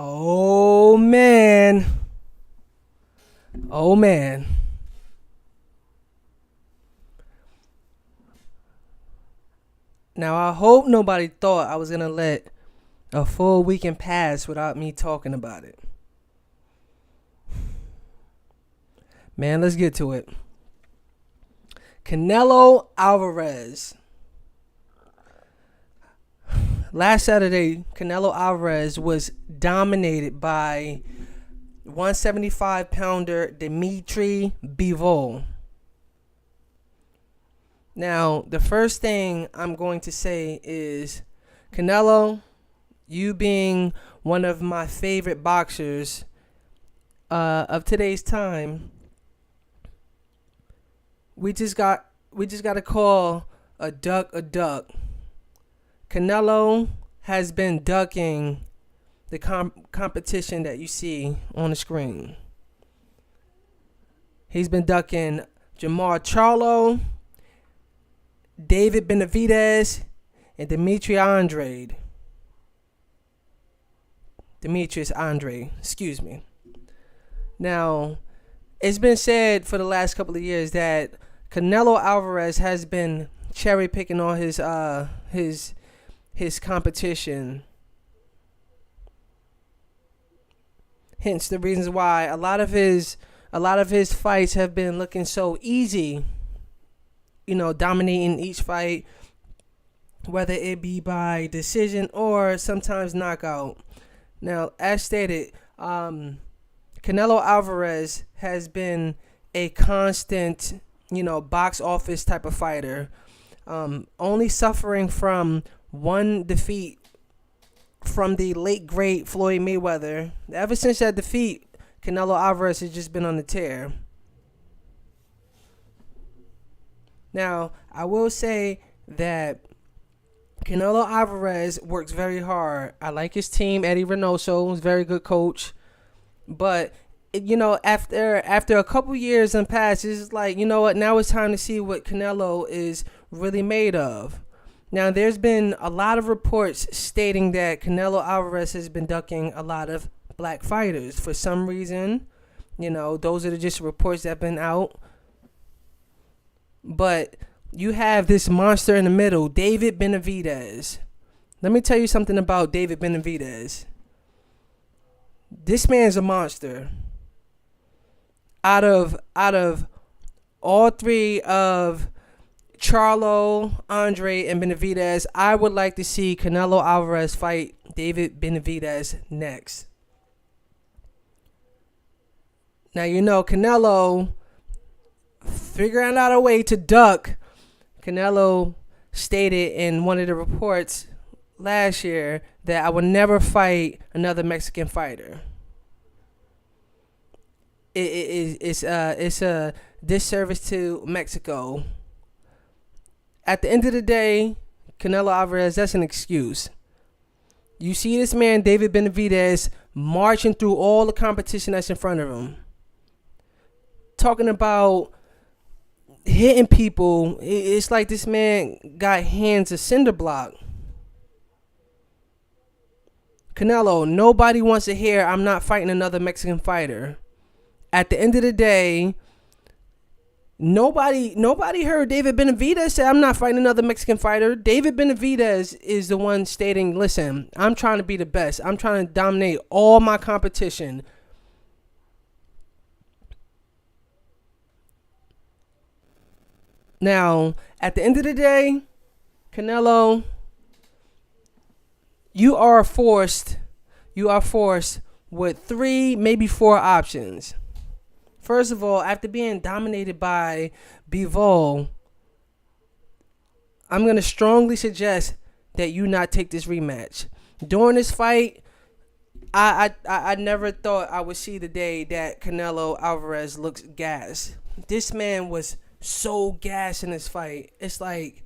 Oh man. Oh man. Now I hope nobody thought I was gonna let a full weekend pass without me talking about it. Man, let's get to it. Canelo Alvarez. Last Saturday, Canelo Alvarez was dominated by 175-pounder Dimitri Bivol. Now, the first thing I'm going to say is, Canelo, you being one of my favorite boxers of today's time, we just got to call a duck a duck. Canelo has been ducking the competition that you see on the screen. He's been ducking Jamar Charlo, David Benavidez, and Demetrius Andrade, excuse me. Now, it's been said for the last couple of years that Canelo Alvarez has been cherry picking on his competition. Hence the reasons why a lot of his fights have been looking so easy. Dominating each fight, whether it be by decision or sometimes knockout. Now, as stated, Canelo Alvarez has been a constant, box office type of fighter. Only suffering from one defeat from the late great Floyd Mayweather. Ever since that defeat, Canelo Alvarez has just been on the tear. Now, I will say that Canelo Alvarez works very hard. I like his team. Eddie Reynoso is a very good coach. But, after a couple years and past, it's like, you know what, now it's time to see what Canelo is really made of. Now, there's been a lot of reports stating that Canelo Alvarez has been ducking a lot of black fighters. For some reason, those are just reports that have been out. But you have this monster in the middle, David Benavidez. Let me tell you something about David Benavidez. This man's a monster. Out of all three of Charlo, Andre, and Benavidez, I would like to see Canelo Alvarez fight David Benavidez next. Now, Canelo figuring out a way to duck. Canelo stated in one of the reports last year that I would never fight another Mexican fighter. It's a disservice to Mexico. At the end of the day, Canelo Alvarez, that's an excuse. You see this man, David Benavidez, marching through all the competition that's in front of him. Talking about hitting people. It's like this man got hands of cinder block. Canelo, nobody wants to hear I'm not fighting another Mexican fighter. At the end of the day, nobody heard David Benavidez say I'm not fighting another Mexican fighter. David Benavidez is the one stating, listen, I'm trying to be the best. I'm trying to dominate all my competition. Now, at the end of the day, Canelo, you are forced with 3, maybe 4 options. First of all, after being dominated by Bivol, I'm going to strongly suggest that you not take this rematch. During this fight, I never thought I would see the day that Canelo Alvarez looks gassed. This man was so gassed in this fight. It's like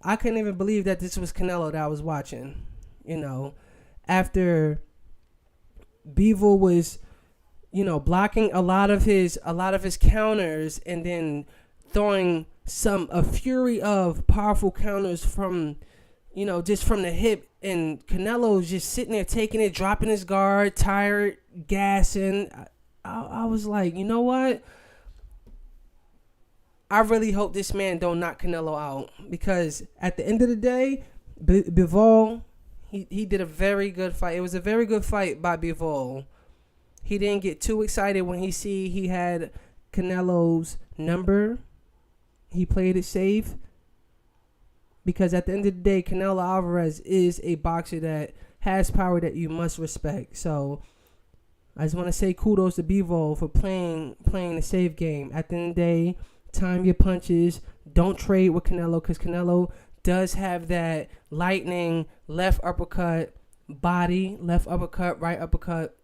I couldn't even believe that this was Canelo that I was watching. After Bivol was, blocking a lot of his counters and then throwing a fury of powerful counters from just from the hip. And Canelo's just sitting there taking it, dropping his guard, tired, gassing. I was like, you know what? I really hope this man don't knock Canelo out, because at the end of the day, Bivol, he did a very good fight. It was a very good fight by Bivol. He didn't get too excited when he had Canelo's number. He played it safe, because at the end of the day, Canelo Alvarez is a boxer that has power that you must respect. So I just want to say kudos to Bivol for playing the safe game. At the end of the day, time your punches. Don't trade with Canelo, because Canelo does have that lightning left uppercut body, left uppercut, right uppercut.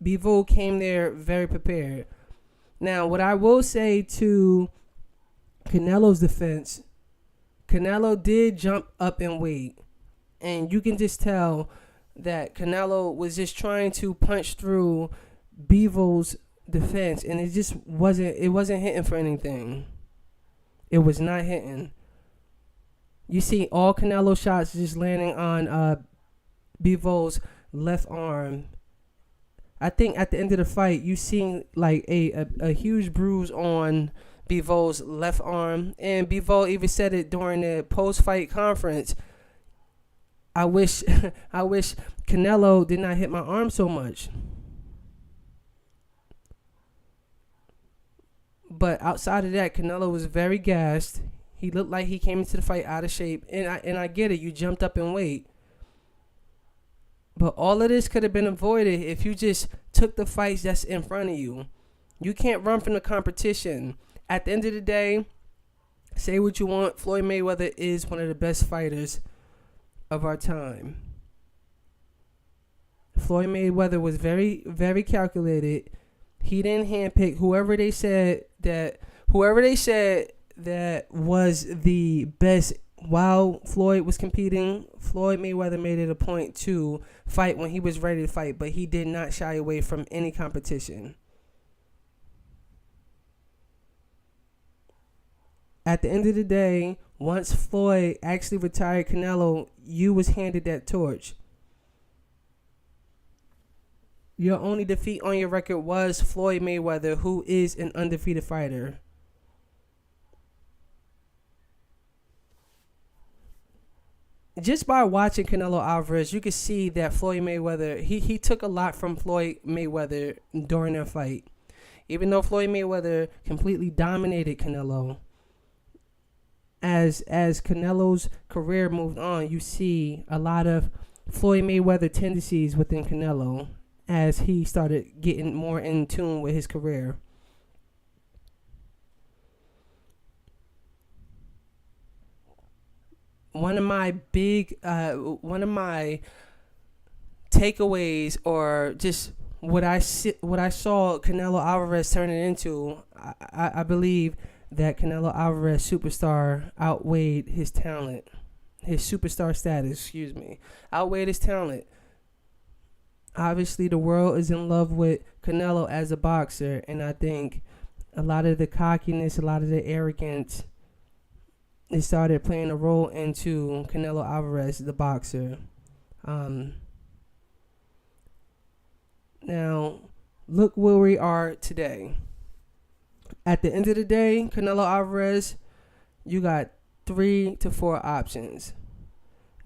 Bivol came there very prepared. Now, what I will say to Canelo's defense, Canelo did jump up in weight, and you can just tell that Canelo was just trying to punch through Bivol's defense, and it just wasn't hitting for anything. It was not hitting. You see all Canelo shots just landing on Bivol's left arm. I think at the end of the fight, you seen like a huge bruise on Bivol's left arm, and Bivol even said it during the post-fight conference. I wish Canelo did not hit my arm so much. But outside of that, Canelo was very gassed. He looked like he came into the fight out of shape. And I get it. You jumped up in weight. But all of this could have been avoided if you just took the fights that's in front of you. You can't run from the competition. At the end of the day, say what you want, Floyd Mayweather is one of the best fighters of our time. Floyd Mayweather was very, very calculated. He didn't handpick whoever they said that was the best while Floyd was competing. Floyd Mayweather made it a point to fight when he was ready to fight, but he did not shy away from any competition. At the end of the day, once Floyd actually retired Canelo, you was handed that torch. Your only defeat on your record was Floyd Mayweather, who is an undefeated fighter. Just by watching Canelo Alvarez, you could see that Floyd Mayweather, he took a lot from Floyd Mayweather during that fight. Even though Floyd Mayweather completely dominated Canelo, as Canelo's career moved on, you see a lot of Floyd Mayweather tendencies within Canelo as he started getting more in tune with his career. One of my takeaways, or just what I saw Canelo Alvarez turning into, I believe that Canelo Alvarez superstar outweighed his talent. His superstar status, outweighed his talent. Obviously, the world is in love with Canelo as a boxer, and I think a lot of the cockiness, a lot of the arrogance, it started playing a role into Canelo Alvarez, the boxer. Now, look where we are today. At the end of the day, Canelo Alvarez, you got 3 to 4 options.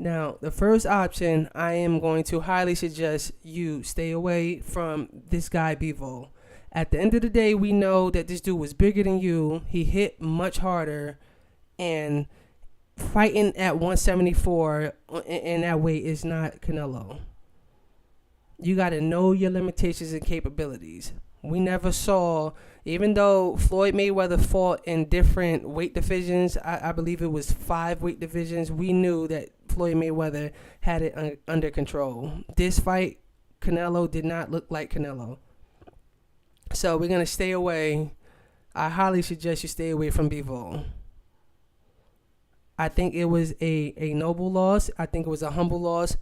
Now, the first option, I am going to highly suggest you stay away from this guy, Bivol. At the end of the day, we know that this dude was bigger than you. He hit much harder, and fighting at 174 in that weight is not Canelo. You got to know your limitations and capabilities. We never saw, even though Floyd Mayweather fought in different weight divisions, I believe it was 5 weight divisions, we knew that Floyd Mayweather had it under control. This fight, Canelo did not look like Canelo. So we're going to stay away. I highly suggest you stay away from Bivol. I think it was a noble loss. I think it was a humble loss.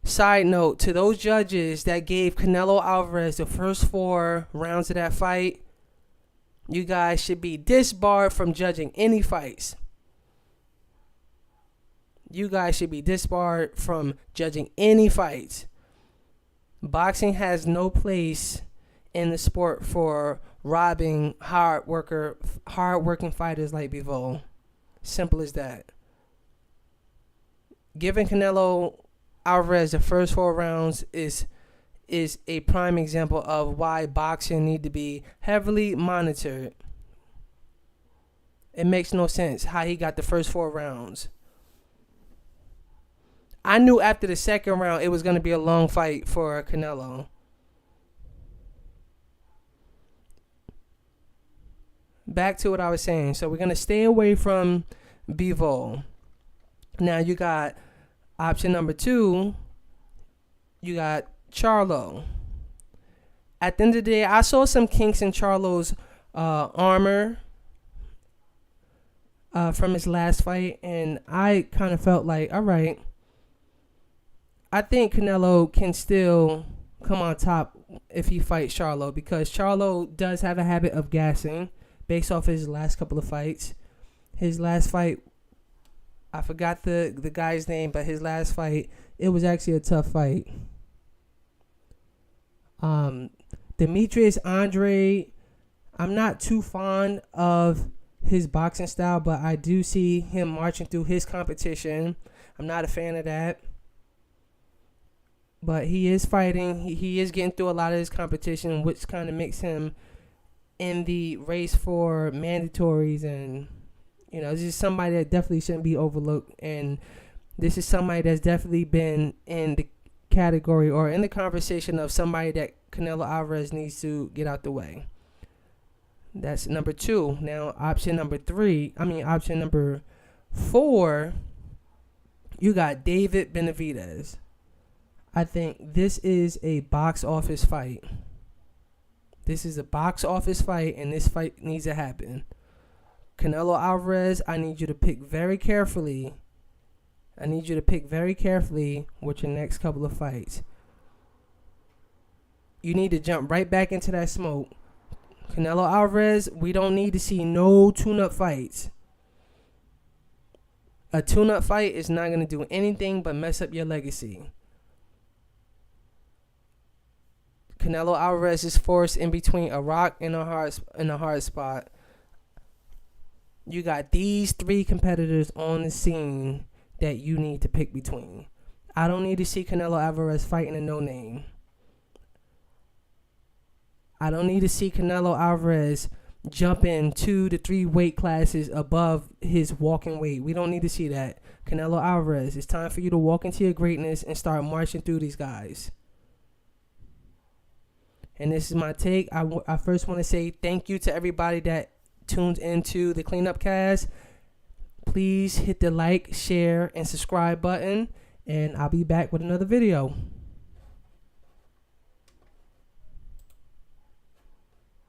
Side note, to those judges that gave Canelo Alvarez the first 4 rounds of that fight, you guys should be disbarred from judging any fights. You guys should be disbarred from judging any fights. Boxing has no place in the sport for robbing hard-working fighters like Bivol. Simple as that. Giving Canelo Alvarez the first 4 rounds is a prime example of why boxing need to be heavily monitored. It makes no sense how he got the first 4 rounds. I knew after the second round it was going to be a long fight for Canelo. Back to what I was saying. So we're going to stay away from Bivol. Now you got option number 2. You got Charlo. At the end of the day, I saw some kinks in Charlo's armor from his last fight, and I kind of felt like, all right, I think Canelo can still come on top if he fights Charlo, because Charlo does have a habit of gassing based off his last couple of fights. His last fight, I forgot the guy's name, but his last fight, it was actually a tough fight. Demetrius Andre, I'm not too fond of his boxing style, but I do see him marching through his competition. I'm not a fan of that. But he is fighting. He is getting through a lot of his competition, which kind of makes him in the race for mandatories. And, this is somebody that definitely shouldn't be overlooked. And this is somebody that's definitely been in the category or in the conversation of somebody that Canelo Alvarez needs to get out the way. That's number 2. Now, option number 4, you got David Benavidez. I think this is a box office fight. This is a box office fight, and this fight needs to happen. Canelo Alvarez, I need you to pick very carefully. With your next couple of fights. You need to jump right back into that smoke. Canelo Alvarez, we don't need to see no tune-up fights. A tune-up fight is not going to do anything but mess up your legacy. Canelo Alvarez is forced in between a rock and a hard spot. You got these 3 competitors on the scene that you need to pick between. I don't need to see Canelo Alvarez fighting a no-name. I don't need to see Canelo Alvarez jumping 2 to 3 weight classes above his walking weight. We don't need to see that. Canelo Alvarez, it's time for you to walk into your greatness and start marching through these guys. And this is my take. I first want to say thank you to everybody that tunes into the Cleanup Cast. Please hit the like, share, and subscribe button. And I'll be back with another video.